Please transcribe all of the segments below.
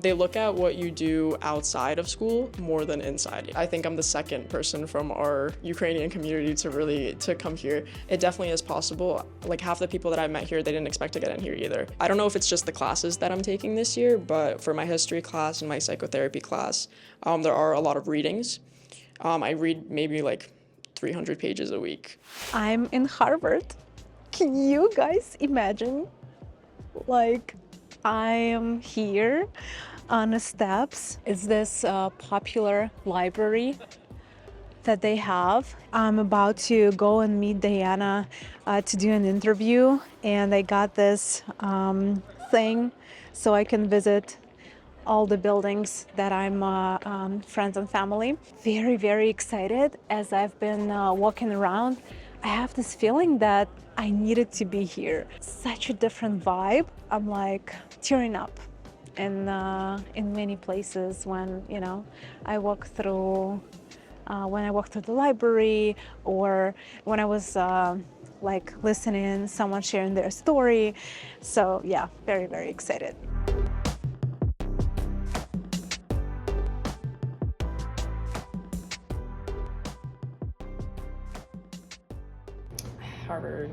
They look at what you do outside of school more than inside. I think I'm the second person from our Ukrainian community to come here. It definitely is possible. Like half the people that I met here, they didn't expect to get in here either. I don't know if it's just the classes that I'm taking this year, but for my history class and my psychotherapy class, there are a lot of readings. I read maybe like 300 pages a week. I'm in Harvard. Can you guys imagine? Like, I am here on the steps. It's this popular library that they have. I'm about to go and meet Diana to do an interview, and I got this thing so I can visit all the buildings that I'm friends and family. Very, very excited. As I've been walking around, I have this feeling that I needed to be here. Such a different vibe. I'm like tearing up in many places when I walk through the library, or when I was like listening someone sharing their story. So yeah, very, very excited. Harvard.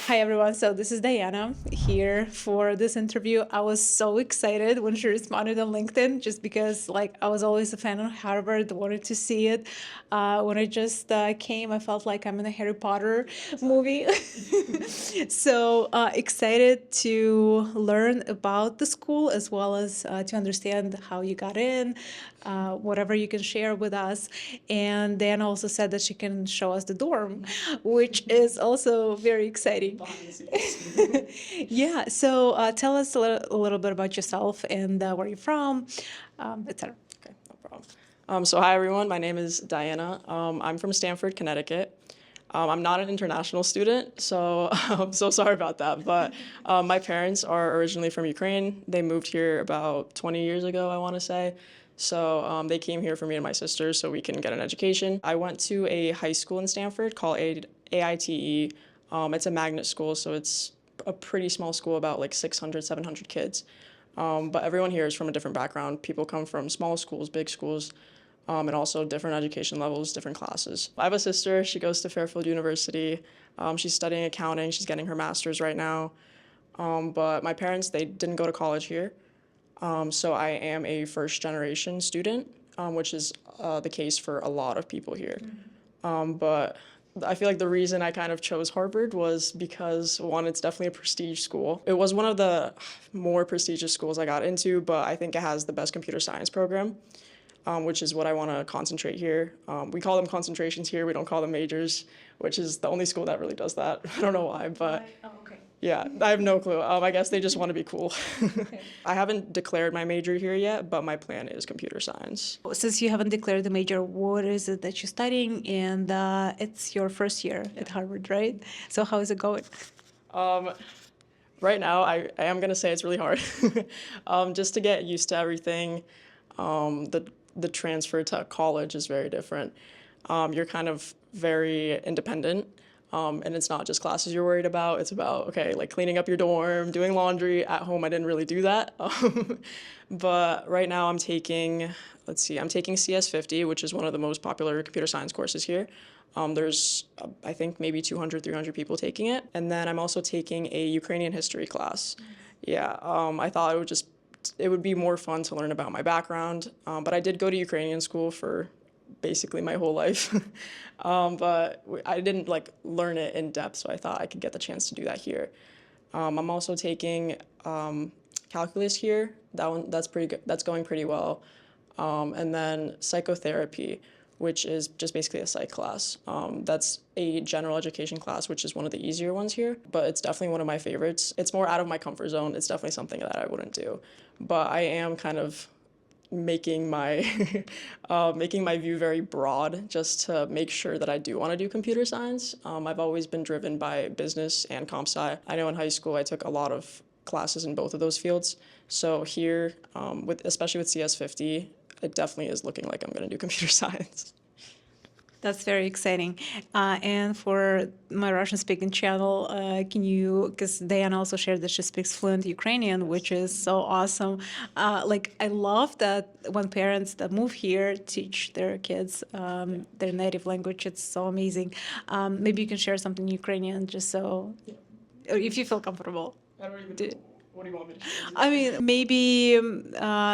Hi everyone, so this is Diana here for this interview. I was so excited when she responded on LinkedIn, just because I was always a fan of Harvard, wanted to see it. When I just came, I felt like I'm in a Harry Potter movie. So excited to learn about the school, as well as to understand how you got in, whatever you can share with us. And Diana also said that she can show us the dorm, which is also very exciting. Yeah, so tell us a little bit about yourself and where you're from, etc. Okay, no problem. So hi everyone, my name is Diana. I'm from Stamford, Connecticut. I'm not an international student, so I'm so sorry about that. But my parents are originally from Ukraine. They moved here about 20 years ago, I want to say. So they came here for me and my sister so we can get an education. I went to a high school in Stamford called AITE. It's a magnet school, so it's a pretty small school, about like 600, 700 kids. But everyone here is from a different background. People come from small schools, big schools, and also different education levels, different classes. I have a sister. She goes to Fairfield University. She's studying accounting. She's getting her master's right now. But my parents, they didn't go to college here. So I am a first-generation student, which is the case for a lot of people here. But I feel like the reason I kind of chose Harvard was because, one, it's definitely a prestige school. It was one of the more prestigious schools I got into, but I think it has the best computer science program, which is what I want to concentrate here. We call them concentrations here. We don't call them majors, which is the only school that really does that. I don't know why, but yeah, I have no clue. I guess they just want to be cool. Okay. I haven't declared my major here yet, but my plan is computer science. Since you haven't declared the major, what is it that you're studying? And it's your first year at Harvard, right? So how is it going? Right now, I am going to say it's really hard. Just to get used to everything. The transfer to college is very different. You're kind of very independent. And it's not just classes you're worried about. It's about, okay, like cleaning up your dorm, doing laundry. At home, I didn't really do that. But right now I'm taking CS50, which is one of the most popular computer science courses here. There's, I think, maybe 200, 300 people taking it. And then I'm also taking a Ukrainian history class. Yeah, I thought it would be more fun to learn about my background. But I did go to Ukrainian school for basically my whole life. But I didn't learn it in depth, so I thought I could get the chance to do that here. I'm also taking calculus here. That's pretty good. That's going pretty well. And then psychotherapy, which is just basically a psych class. That's a general education class, which is one of the easier ones here, but it's definitely one of my favorites. It's more out of my comfort zone. It's definitely something that I wouldn't do, but I am kind of making my making my view very broad just to make sure that I do want to do computer science. I've always been driven by business and comp sci. I know in high school I took a lot of classes in both of those fields. So here, with especially with CS50, it definitely is looking like I'm going to do computer science. That's very exciting. And for my Russian-speaking channel, can you, because Diana also shared that she speaks fluent Ukrainian, which is so awesome. Like, I love that when parents that move here teach their kids their native language. It's so amazing. Maybe you can share something in Ukrainian just so, or if you feel comfortable. I don't even know. What do you want me to share? I mean, maybe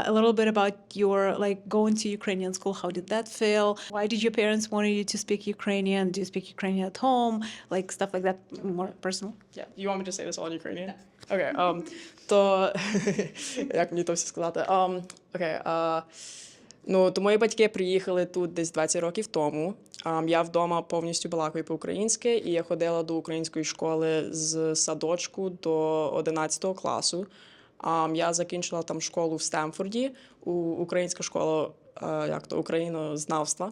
a little bit about your, like, going to Ukrainian school. How did that feel? Why did your parents want you to speak Ukrainian? Do you speak Ukrainian at home? Like, stuff like that, more personal. Yeah. You want me to say this all in Ukrainian? Okay. То як мені то все сказати? Окей. Ну, то мої батьки приїхали тут десь 20 років тому. Я вдома повністю балакаю по-українськи, і я ходила до української школи з садочку до 11 класу. Я закінчила там школу в Стемфорді, українська школа, українознавства.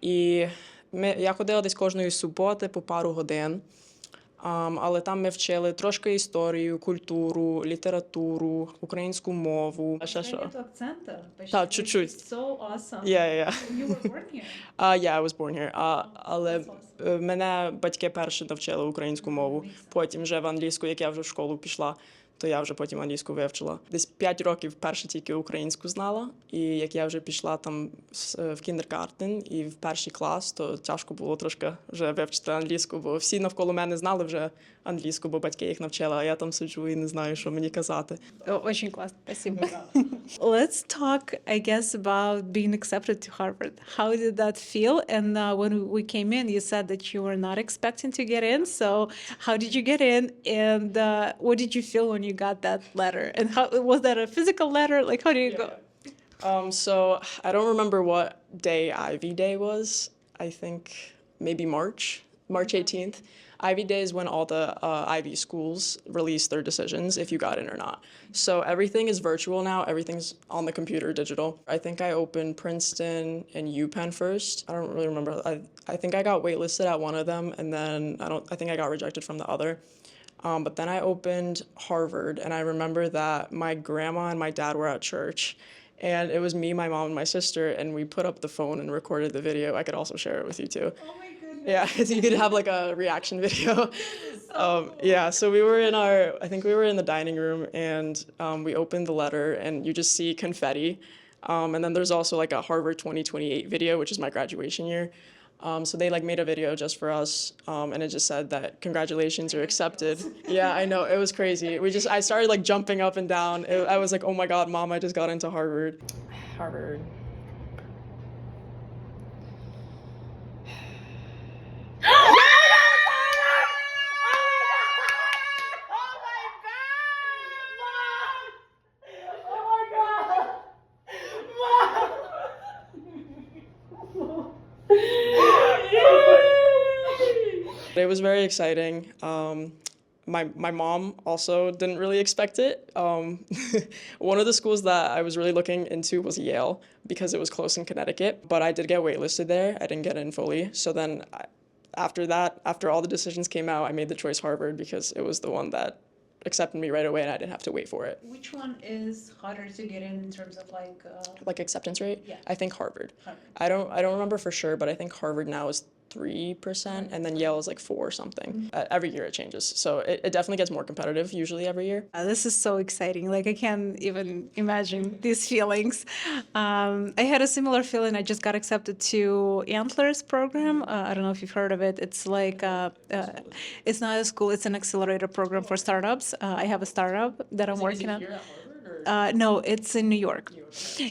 І я ходила десь кожної суботи по пару годин. Але там ми вчили трошки історію, культуру, літературу, українську мову. А ще що? акцента. Так, чуть-чуть. So awesome. Yeah. You were born here? Yeah, I was born here. Але мене батьки перші навчили українську мову. Потім вже в англійську, як я вже в школу пішла, то я вже потім англійську вивчила. Десь 5 років перше тільки українську знала. І як я вже пішла там в кіндергартен і в перший клас, то тяжко було трошки вже вивчити англійську, бо всі навколо мене знали вже англійську, бо батьки їх навчили, а я там сиджу і не знаю, що мені казати. Очень классно, спасибо. Let's talk, I guess, about being accepted to Harvard. How did that feel? And when we came in, you said that you were not expecting to get in. So how did you get in? And what did you feel when you got that letter? And how was that a physical letter? Like, how did you go? So I don't remember what day Ivy Day was. I think maybe March 18th. Ivy Day is when all the Ivy schools release their decisions if you got in or not. So everything is virtual now. Everything's on the computer, digital. I think I opened Princeton and UPenn first. I don't really remember. I think I got waitlisted at one of them, and then I think I got rejected from the other. But then I opened Harvard, and I remember that my grandma and my dad were at church. And it was me, my mom, and my sister, and we put up the phone and recorded the video. I could also share it with you too. Oh my goodness. Yeah, so you could have like a reaction video. Yeah, so we were I think we were in the dining room, and we opened the letter, and you just see confetti. And then there's also like a Harvard 2028 video, which is my graduation year. So they like made a video just for us, and it just said that congratulations, you're accepted. Yeah, I know, it was crazy. I started like jumping up and down. I was like, oh my God, Mom, I just got into Harvard. Harvard. It was very exciting. My mom also didn't really expect it. One of the schools that I was really looking into was Yale because it was close in Connecticut, but I did get waitlisted there. I didn't get in fully. So then after all the decisions came out, I made the choice Harvard because it was the one that accepted me right away and I didn't have to wait for it. Which one is harder to get in terms of like acceptance rate? Yeah. I think Harvard. I don't remember for sure, but I think Harvard now is 3%, and then Yale is like 4 or something. Every year it changes, so it definitely gets more competitive usually every year. This is so exciting. Like, I can't even imagine these feelings. I had a similar feeling. I just got accepted to Antlers program. I don't know if you've heard of it. It's like it's not a school. It's an accelerator program for startups. I have a startup that I'm working on. No, it's in New York.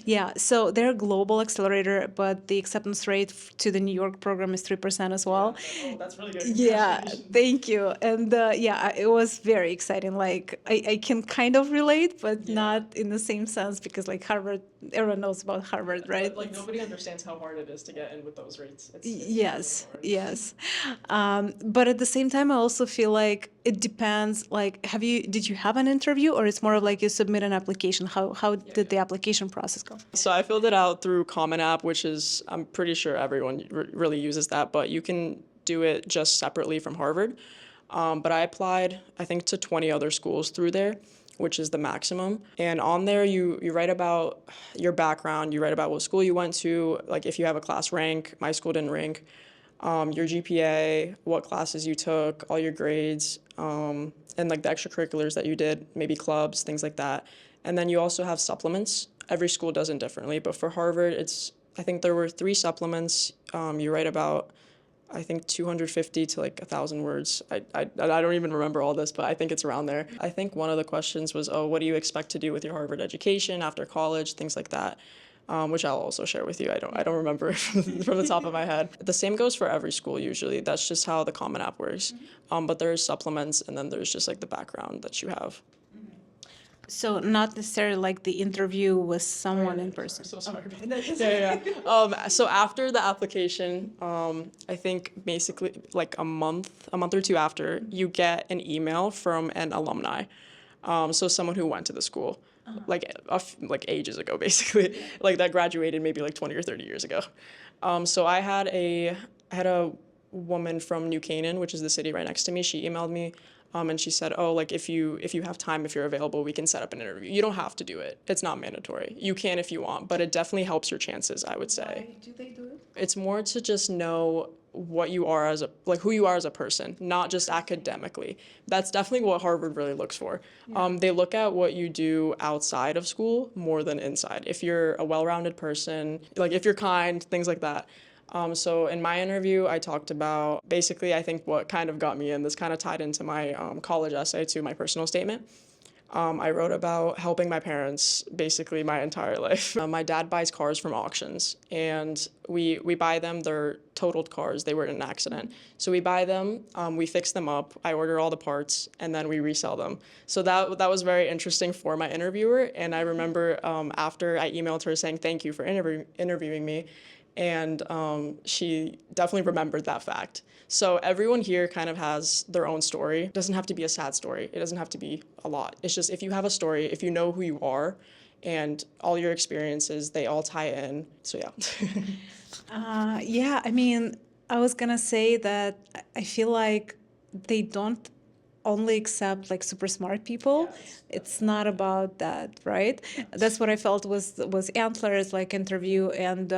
Yeah, so they're a global accelerator, but the acceptance rate to the New York program is 3% as well. Oh, that's really good. Yeah, thank you. And yeah, it was very exciting. Like, I can kind of relate, but not in the same sense, because like Harvard everyone knows about Harvard, right? Like nobody understands how hard it is to get in with those rates. It's Yes, really hard. yes. But at the same time, I also feel like it depends. Like, did you have an interview, or it's more of like you submit an application? How did the application process go? So I filled it out through Common App, which is, I'm pretty sure everyone really uses that, but you can do it just separately from Harvard. But I applied, I think, to 20 other schools through there, which is the maximum. And on there, you write about your background, you write about what school you went to, like if you have a class rank, my school didn't rank, your GPA, what classes you took, all your grades, and like the extracurriculars that you did, maybe clubs, things like that. And then you also have supplements. Every school does it differently, but for Harvard, I think there were 3 supplements. You write about, I think 250 to like 1,000 words. I don't even remember all this, but I think it's around there. I think one of the questions was, oh, what do you expect to do with your Harvard education after college, things like that, which I'll also share with you. I don't remember from the top of my head. The same goes for every school usually. That's just how the Common App works. But there's supplements, and then there's just like the background that you have. So not necessarily like the interview with someone in person. So sorry. Yeah. So after the application, I think basically like a month or 2 after, you get an email from an alumni. So someone who went to the school, like ages ago, basically, like that graduated maybe like 20 or 30 years ago. So I had a woman from ʟᴇᴛ'ᴱ, which is the city right next to me. She emailed me. And she said, oh, like if you have time, if you're available, we can set up an interview. You don't have to do it. It's not mandatory. You can if you want, but it definitely helps your chances, I would say. Why do they do it? It's more to just know what you are who you are as a person, not just academically. That's definitely what Harvard really looks for. Yeah. They look at what you do outside of school more than inside. If you're a well-rounded person, like if you're kind, things like that. So in my interview, I talked about basically, I think what kind of got me in, this kind of tied into my college essay to my personal statement. I wrote about helping my parents basically my entire life. My dad buys cars from auctions, and we buy them. They're totaled cars. They were in an accident. So we buy them, we fix them up, I order all the parts, and then we resell them. So that was very interesting for my interviewer, and I remember after I emailed her saying thank you for interviewing me, and she definitely remembered that fact. So everyone here kind of has their own story. It doesn't have to be a sad story. It doesn't have to be a lot. It's just if you have a story, if you know who you are, and all your experiences, they all tie in. So yeah. Yeah, I mean, I was gonna say that I feel like they don't only accept like super smart people. Yes. It's not about that, right? That's what I felt was Antler's like interview, and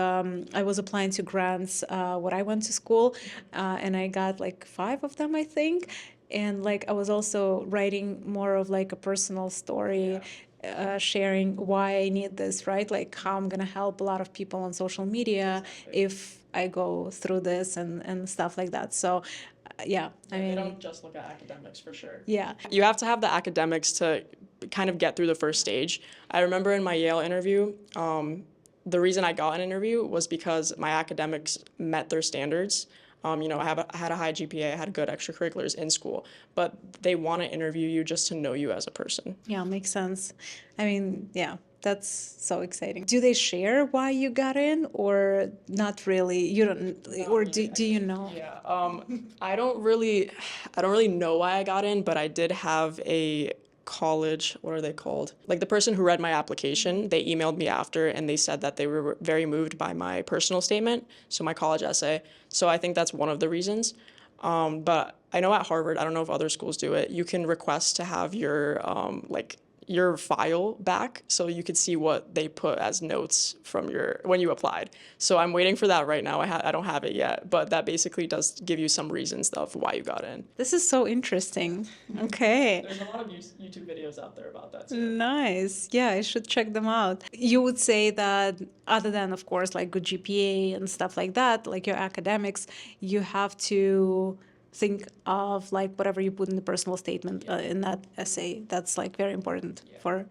I was applying to grants when I went to school, and I got like 5 of them, I think. And like I was also writing more of like a personal story. Sharing why I need this, right? Like how I'm gonna help a lot of people on social media if I go through this and stuff like that. So yeah, I mean, they don't just look at academics for sure. Yeah. You have to have the academics to kind of get through the first stage. I remember in my Yale interview, the reason I got an interview was because my academics met their standards. I had a high GPA, I had good extracurriculars in school, but they want to interview you just to know you as a person. Yeah, makes sense. I mean, yeah, that's so exciting. Do they share why you got in, or not really? You don't, or do you know? Yeah, I don't really know why I got in, but I did have a college, what are they called? Like the person who read my application, they emailed me after and they said that they were very moved by my personal statement, so my college essay. So I think that's one of the reasons. But I know at Harvard, I don't know if other schools do it, you can request to have your your file back so you could see what they put as notes from when you applied. So I'm waiting for that right now. I don't have it yet, but that basically does give you some reasons of why you got in. This is so interesting. Okay. There's a lot of YouTube videos out there about that too. Nice. Yeah, I should check them out. You would say that other than, of course, like good GPA and stuff like that, like your academics, you have to think of like whatever you put in the personal statement in that essay. That's like very important for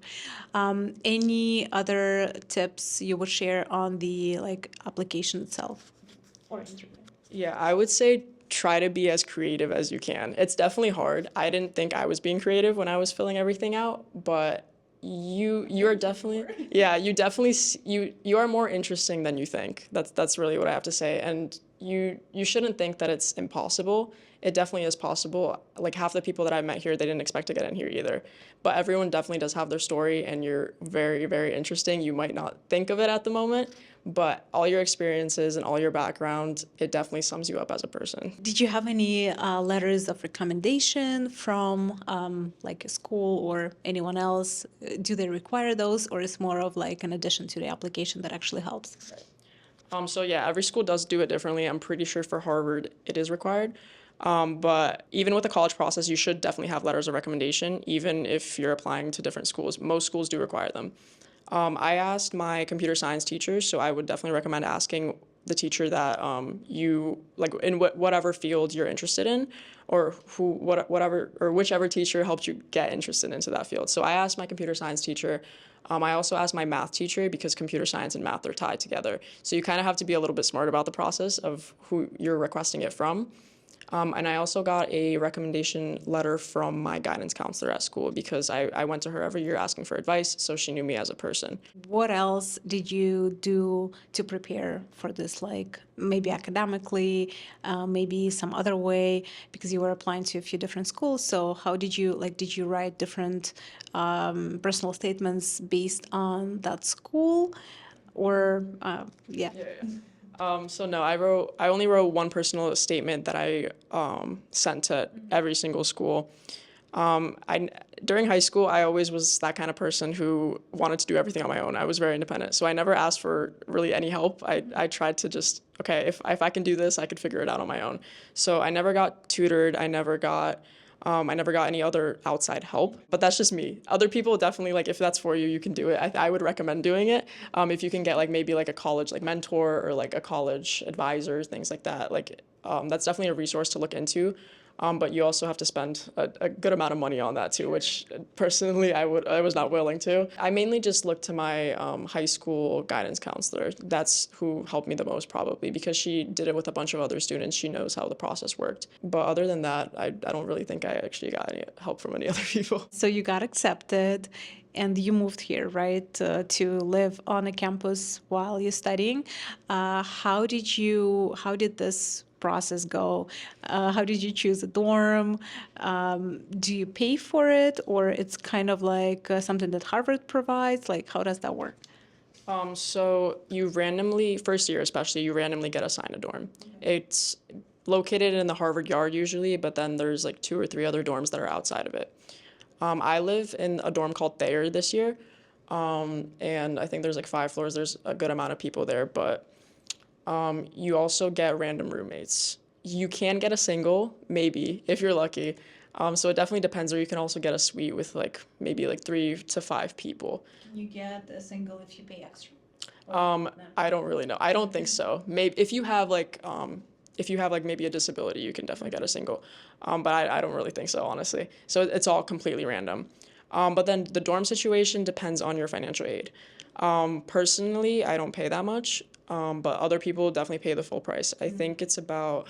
any other tips you would share on the like application itself or interview. Yeah, I would say try to be as creative as you can. It's definitely hard. I didn't think I was being creative when I was filling everything out, but you're definitely, yeah, you are more interesting than you think. That's really what I have to say. And you shouldn't think that it's impossible. It definitely is possible. Like half the people that I met here, they didn't expect to get in here either. But everyone definitely does have their story, and you're very, very interesting. You might not think of it at the moment, but all your experiences and all your background, it definitely sums you up as a person. Did you have any letters of recommendation from like a school or anyone else? Do they require those, or is more of like an addition to the application that actually helps? So yeah, every school does do it differently. I'm pretty sure for Harvard it is required. But even with the college process, you should definitely have letters of recommendation, even if you're applying to different schools. Most schools do require them. I asked my computer science teachers, so I would definitely recommend asking the teacher that you like in whatever field you're interested in, or whatever or whichever teacher helped you get interested into that field. So I asked my computer science teacher. I also asked my math teacher because computer science and math are tied together. So you kind of have to be a little bit smart about the process of who you're requesting it from. And I also got a recommendation letter from my guidance counselor at school because I went to her every year asking for advice, so she knew me as a person. What else did you do to prepare for this? Like maybe academically, maybe some other way, because you were applying to a few different schools. So how did you did you write different personal statements based on that school, or yeah? So no, I only wrote one personal statement that I sent to every single school. During high school, I always was that kind of person who wanted to do everything on my own. I was very independent, so I never asked for really any help. I tried to just, okay, if I can do this, I could figure it out on my own. So I never got tutored. I never got any other outside help, but that's just me. Other people definitely, like, if that's for you, you can do it. I would recommend doing it. If you can get like maybe like a college like mentor or like a college advisor, things like that. Like that's definitely a resource to look into. But you also have to spend a good amount of money on that too, which personally I was not willing to. I mainly just looked to my high school guidance counselor. That's who helped me the most probably because she did it with a bunch of other students. She knows how the process worked. But other than that, I don't really think I actually got any help from any other people. So you got accepted and you moved here, right, to live on a campus while you're studying. How did this process go? How did you choose a dorm? Do you pay for it, or it's kind of like something that Harvard provides? Like, how does that work? So you randomly, first year especially, you randomly get assigned a dorm. It's located in the Harvard Yard usually, but then there's like 2 or 3 other dorms that are outside of it. I live in a dorm called Thayer this year, and I think there's like 5 floors. There's a good amount of people there, but you also get random roommates. You can get a single, maybe, if you're lucky. So it definitely depends, or you can also get a suite with like maybe like 3 to 5 people. Can you get a single if you pay extra? I don't really know. I don't think so. Maybe if you have like maybe a disability, you can definitely get a single. But I don't really think so, honestly. So it's all completely random. But then the dorm situation depends on your financial aid. Personally, I don't pay that much, but other people definitely pay the full price. I think it's about,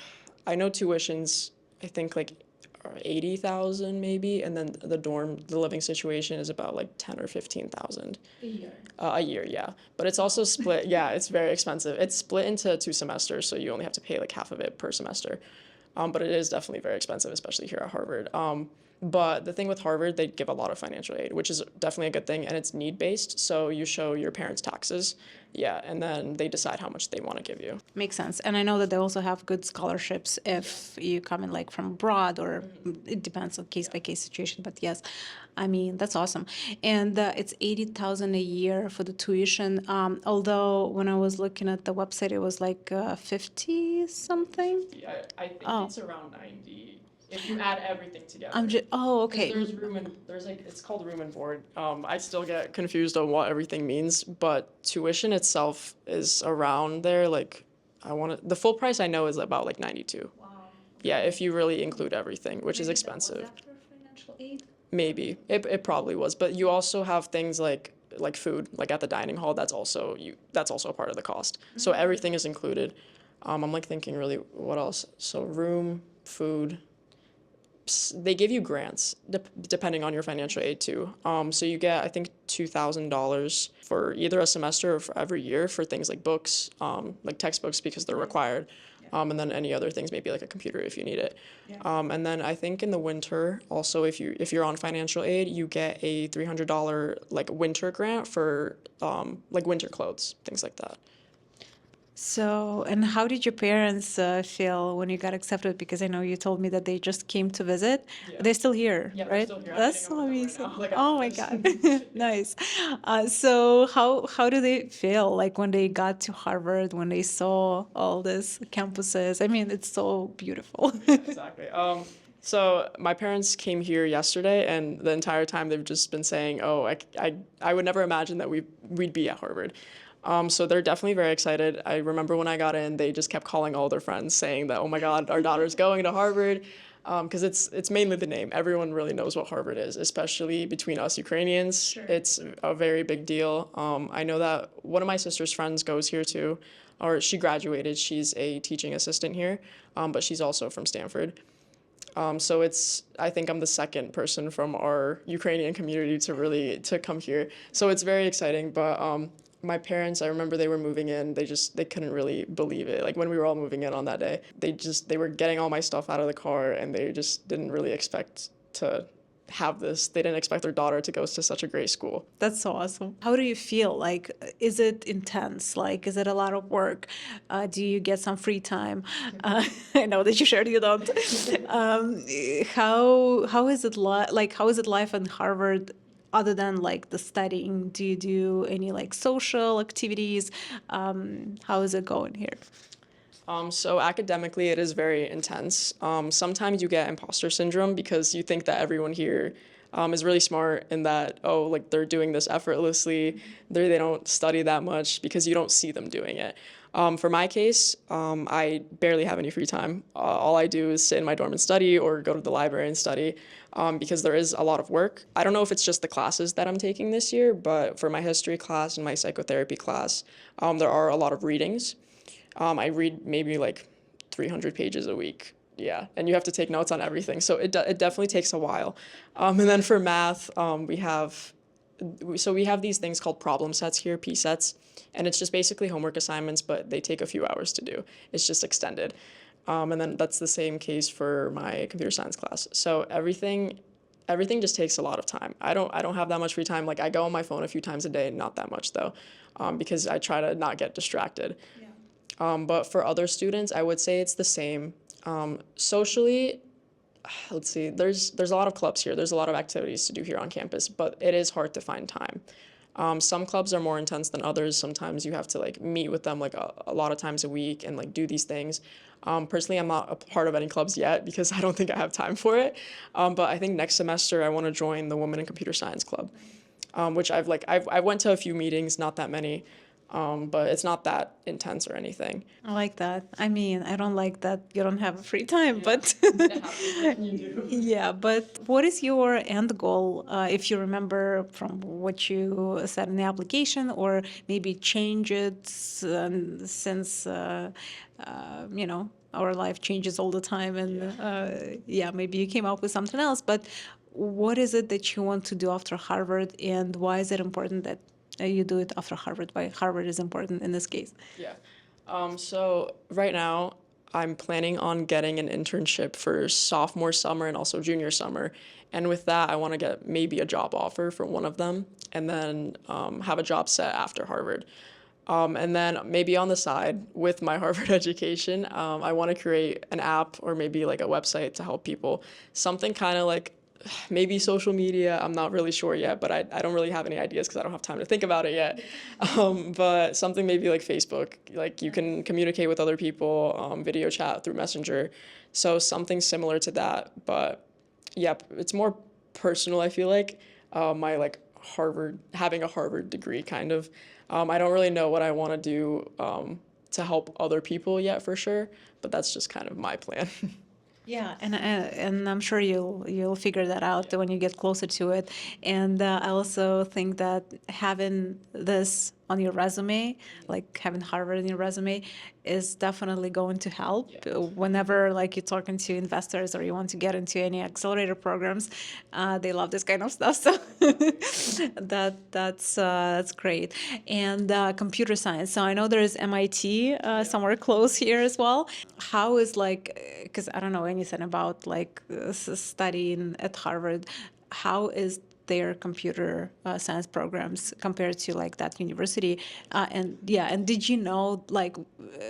I know tuition's, I think like 80,000 maybe, and then the living situation is about like 10 or 15,000. A year. A year, yeah. But it's also split. Yeah, it's very expensive. It's split into 2 semesters, so you only have to pay like half of it per semester. But it is definitely very expensive, especially here at Harvard. But the thing with Harvard, they give a lot of financial aid, which is definitely a good thing, and it's need-based, so you show your parents' taxes, yeah, and then they decide how much they want to give you. Makes sense. And I know that they also have good scholarships if you come in like from abroad, or it depends on case-by-case situation, but yes, I mean, that's awesome. And it's 80,000 a year for the tuition, although when I was looking at the website, it was like 50 something. Yeah, I think it's around 90. If you add everything together. Okay. There's it's called room and board. I still get confused on what everything means, but tuition itself is around there. Like, the full price I know is about like 92. Wow. Yeah, if you really include everything, which is expensive. Was that for financial aid? Maybe. It probably was, but you also have things like food, like at the dining hall, that's also a part of the cost. So everything is included. I'm like thinking really what else? So room, food, they give you grants depending on your financial aid too. So you get, I think, $2,000 for either a semester or for every year for things like books, like textbooks because they're required, and then any other things, maybe like a computer if you need it. And then I think in the winter, also if you're on financial aid, you get a $300 like winter grant for like winter clothes, things like that. So, and how did your parents feel when you got accepted? Because I know you told me that they just came to visit. Yeah. They're still here, Yeah, they're right? still here. I'm That's meeting so up with them right amazing. now, like, Oh my after God, this. nice. So, how do they feel like when they got to Harvard, when they saw all these campuses? I mean, it's so beautiful. Exactly. So my parents came here yesterday, and the entire time they've just been saying, "Oh, I would never imagine that we'd be at Harvard." So they're definitely very excited. I remember when I got in, they just kept calling all their friends, saying that, "Oh my God, our daughter's going to Harvard," because it's mainly the name. Everyone really knows what Harvard is, especially between us Ukrainians. Sure. It's a very big deal. I know that one of my sister's friends goes here too, or she graduated. She's a teaching assistant here, but she's also from Stanford. So I think I'm the second person from our Ukrainian community to come here. So it's very exciting. But my parents, I remember they were moving in. They couldn't really believe it. Like when we were all moving in on that day, they were getting all my stuff out of the car, and they just didn't really expect to have this. They didn't expect their daughter to go to such a great school. That's so awesome. How do you feel? Like, is it intense? Like, is it a lot of work? Do you get some free time? I know that you shared you don't. How is it like? How is it life in Harvard? Other than like the studying, do you do any like social activities? How is it going here? So academically, it is very intense. Sometimes you get imposter syndrome because you think that everyone here is really smart and that, oh, like they're doing this effortlessly. They don't study that much because you don't see them doing it. For my case, I barely have any free time. All I do is sit in my dorm and study or go to the library and study because there is a lot of work. I don't know if it's just the classes that I'm taking this year, but for my history class and my psychotherapy class, there are a lot of readings. I read maybe like 300 pages a week. Yeah, and you have to take notes on everything. So it definitely takes a while. And then for math, we have these things called problem sets here, P sets, and it's just basically homework assignments, but they take a few hours to do. It's just extended. And then that's the same case for my computer science class. So everything just takes a lot of time. I don't have that much free time. Like I go on my phone a few times a day, not that much though, because I try to not get distracted. But for other students, I would say it's the same. Socially, let's see, there's a lot of clubs here. There's a lot of activities to do here on campus, but it is hard to find time. Some clubs are more intense than others. Sometimes you have to like meet with them like a lot of times a week and like do these things. Personally, I'm not a part of any clubs yet because I don't think I have time for it. But I think next semester I want to join the Women in Computer Science Club, which I went to a few meetings, not that many. But it's not that intense or anything. I like that. I mean, I don't like that you don't have free time, but You do. yeah, but what is your end goal, if you remember from what you said in the application, or maybe change it since, our life changes all the time, and yeah, maybe you came up with something else, but what is it that you want to do after Harvard, and why is it important that you do it after Harvard? Why Harvard is important in this case? Yeah. So right now, I'm planning on getting an internship for sophomore summer and also junior summer. And with that, I want to get maybe a job offer for one of them and then have a job set after Harvard. And then maybe on the side with my Harvard education, I want to create an app or maybe like a website to help people. Something kind of like maybe social media. I'm not really sure yet, but I don't really have any ideas because I don't have time to think about it yet. But something maybe like Facebook, like you can communicate with other people, video chat through Messenger. So something similar to that. But yeah, it's more personal, I feel like. My like having a Harvard degree kind of. I don't really know what I want to do to help other people yet for sure, but that's just kind of my plan. Yeah, and I'm sure you'll figure that out when you get closer to it. And I also think that having this on your resume, like having Harvard in your resume, is definitely going to help whenever like you're talking to investors or you want to get into any accelerator programs. They love this kind of stuff, so that's great. And computer science. So I know there is MIT somewhere close here as well. How is like, because I don't know anything about like studying at Harvard. How is their computer science programs compared to like that university? And did you know, like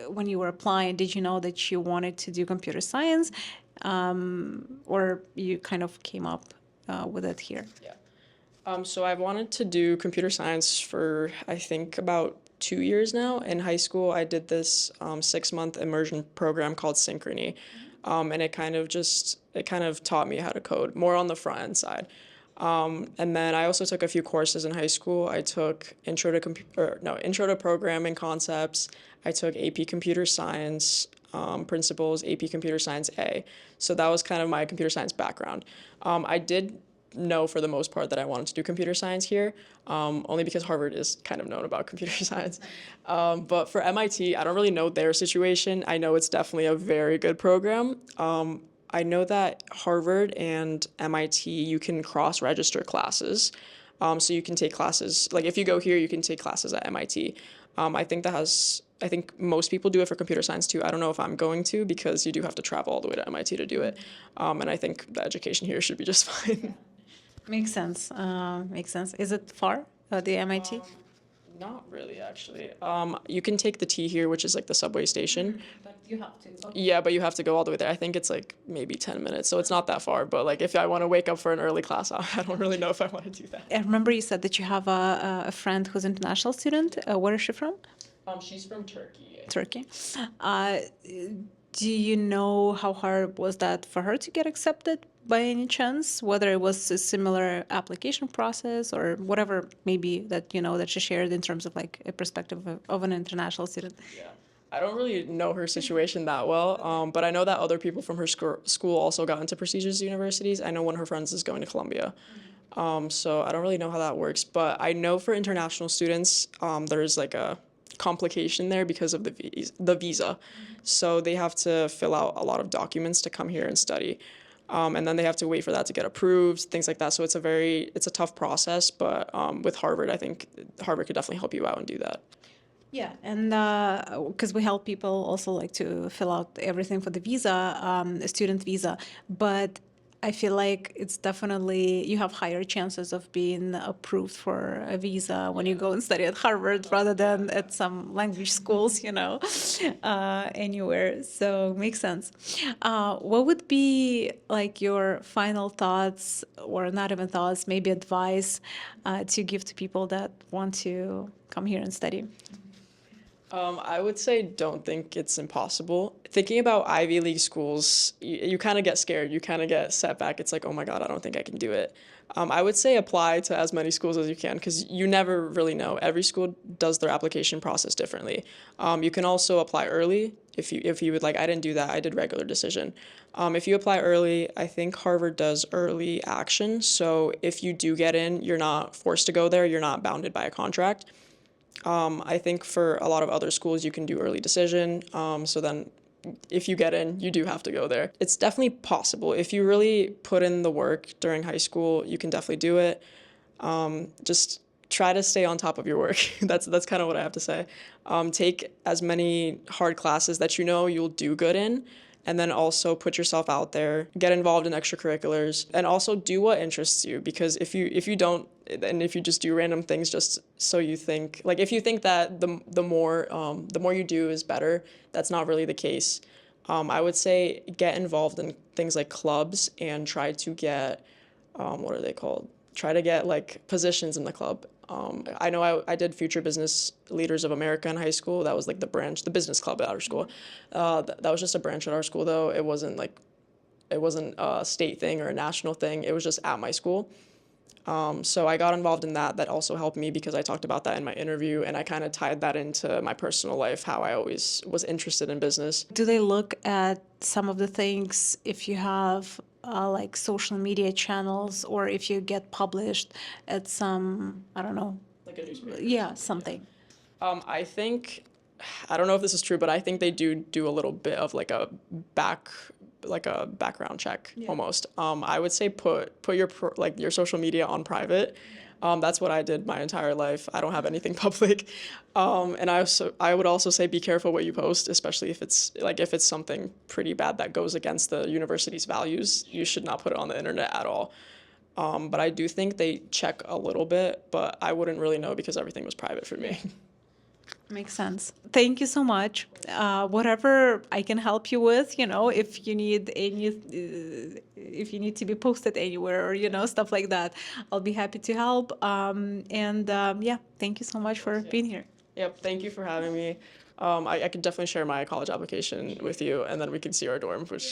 when you were applying, did you know that you wanted to do computer science, or you kind of came up with it here? Yeah. So I've wanted to do computer science for, I think, about 2 years now. In high school, I did this 6-month immersion program called Synchrony. And it kind of taught me how to code more on the front end side. And then I also took a few courses in high school. I took intro to programming concepts. I took AP Computer Science principles, AP Computer Science A. So that was kind of my computer science background. I did know for the most part that I wanted to do computer science here, only because Harvard is kind of known about computer science. But for MIT, I don't really know their situation. I know it's definitely a very good program. I know that Harvard and MIT, you can cross-register classes. So you can take classes, like if you go here, you can take classes at MIT. I think most people do it for computer science too. I don't know if I'm going to, because you do have to travel all the way to MIT to do it. And I think the education here should be just fine. Makes sense. Makes sense. Is it far, the MIT? Not really, actually. You can take the T here, which is like the subway station. But you have to. Okay. Yeah, but you have to go all the way there. I think it's like maybe 10 minutes, so it's not that far. But like if I want to wake up for an early class, I don't really know if I want to do that. I remember you said that you have a friend who's an international student. Where is she from? She's from Turkey. Turkey. Do you know how hard was that for her to get accepted by any chance? Whether it was a similar application process or whatever maybe that you know that she shared in terms of like a perspective of an international student? Yeah. I don't really know her situation that well, but I know that other people from her school also got into prestigious universities. I know one of her friends is going to Columbia. So I don't really know how that works, but I know for international students, there's like a complication there because of the visa. So they have to fill out a lot of documents to come here and study. And then they have to wait for that to get approved, things like that. So it's a tough process, but with Harvard, I think Harvard could definitely help you out and do that. Yeah, and because we help people also like to fill out everything for the visa, student visa, but I feel like it's definitely, you have higher chances of being approved for a visa when you go and study at Harvard rather than at some language schools, you know, anywhere. So makes sense. What would be like your final thoughts, or not even thoughts, maybe advice to give to people that want to come here and study? I would say don't think it's impossible. Thinking about Ivy League schools, you kind of get scared. You kind of get set back. It's like, oh my God, I don't think I can do it. I would say apply to as many schools as you can, because you never really know. Every school does their application process differently. You can also apply early if you would like. I didn't do that. I did regular decision. If you apply early, I think Harvard does early action. So if you do get in, you're not forced to go there. You're not bounded by a contract. I think for a lot of other schools, you can do early decision. So then if you get in, you do have to go there. It's definitely possible. If you really put in the work during high school, you can definitely do it. Just try to stay on top of your work. That's kind of what I have to say. Take as many hard classes that you know you'll do good in, and then also put yourself out there, get involved in extracurriculars, and also do what interests you. Because if you don't, and if you just do random things just so you think, like if you think that the more you do is better, that's not really the case. I would say get involved in things like clubs and try to get, what are they called? Try to get like positions in the club. I know I did Future Business Leaders of America in high school. That was like the business club at our school. That was just a branch at our school though. It wasn't a state thing or a national thing. It was just at my school. So I got involved in that. That also helped me because I talked about that in my interview, and I kind of tied that into my personal life, how I always was interested in business. Do they look at some of the things if you have like social media channels, or if you get published at some, I don't know. Like a newspaper. Yeah, something. I think, I don't know if this is true, but I think they do a little bit of like a background check almost. I would say put your like your social media on private. That's what I did my entire life. I don't have anything public. And I would also say be careful what you post, especially if it's something pretty bad that goes against the university's values. You should not put it on the internet at all. But I do think they check a little bit, but I wouldn't really know because everything was private for me. Makes sense. Thank you so much. Whatever I can help you with, if you need if you need to be posted anywhere or, stuff like that, I'll be happy to help. Yeah, thank you so much for being here. Yep, thank you for having me. I could definitely share my college application with you, and then we can see our dorm, which